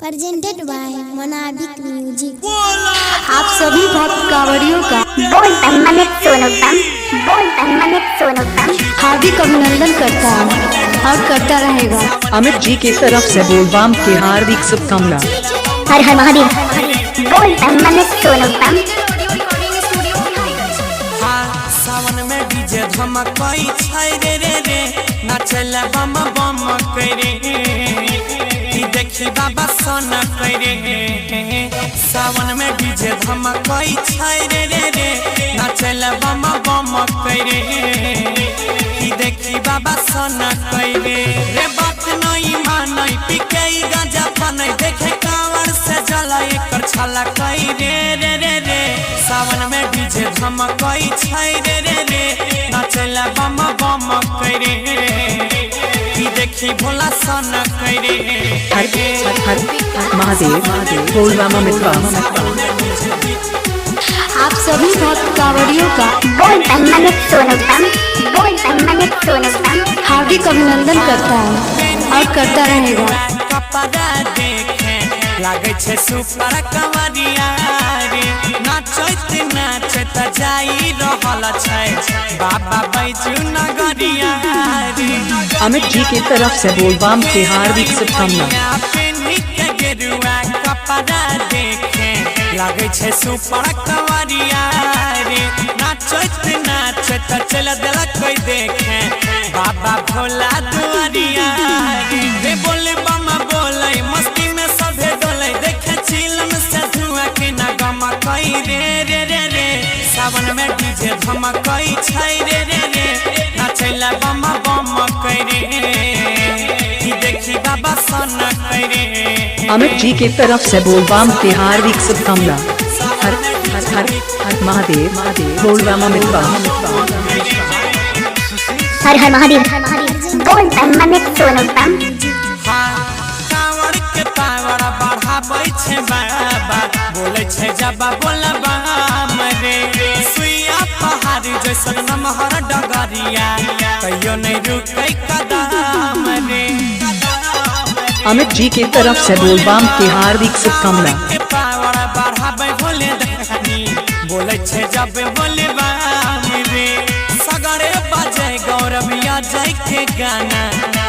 Presented by मोनाबिक music. आप सभी भक्त कांवड़ियों का हार्दिक अभिनंदन करता है और करता रहेगा। अमित जी की तरफ से बोलबम की हार्दिक शुभकामना। हर हर महादेव। सावन में डीजे धमकई छै रे रे रे नाचला बम बम करे ई देखी बाबा सोना करे। सावन में डीजे धमकई छै रे रे रे नाचला बम बम करे ई देखी बाबा सोना करे। रे बात नहीं मानई पिके गांजा पानी देखे कांवर से जला एकर छला कई रे रे रे रे। सावन में डीजे धमकई छै रे रे रे नाचला बम बम करे ई देखी भोला सोना करे। हर हर महादेव बोलबम अमित। आप सभी भक्त कांवड़ियों का हार्दिक अभिनंदन करता है और करता रहेगा। कपड़ा देखे लागे छे सुपर कंवरिया रे नाचत नाचत जाई रहल छै बाबा बैजू नगरिया रे। अमित जी की तरफ से बोलबम की हार्दिक शुभकामना। गेरुआ कपड़ा देखे लागे छे सुपर कंवरिया रे नाचत नाचत चल दिल कोई देखे बाबा भोला दुआरिया रे। बोले बम बोले मस्ती में सभे डोले देखे चिलम से धुआं के नगम कई रे रे रे रे। सावन में डीजे धमकई छै रे रे रे नाचला बम बम करे ई देखी बाबा सोना करे। अमित जी की तरफ से बोलबम की हार्दिक शुभकामना। हर हर हर महादेव बोलबम अमित। हर हर महादेव। कांवर के पावर बढ़ाबै छै बाबा बोले छै जब बोलबा रे सुइया पहाड़ जैसन नमहर डगरिया कहियो नहीं रुकै कदम रे। अमित जी की तरफ से बोलबम की हार्दिक शुभकामना। पावर बढ़ाबै भोले दहनी बोले छै जब बोलबा रे सगरे बजे गौरविया जाय के गाना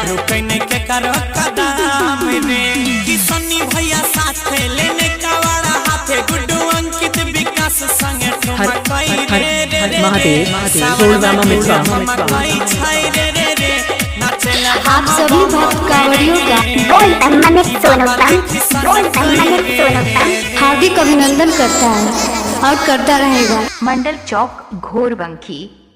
रुकै नहीं के करो कदम रे। किसनी भैया साथे लेने कावड़ा हाथे गुड्डू अंकित विकास संगे ठुमकई रे रे रे। महादेव बोलबम अमित। आप सभी भक्त कांवड़ियों का हार्दिक अभिनंदन करता है और करता रहेगा। मंडल चौक घोरबंकी।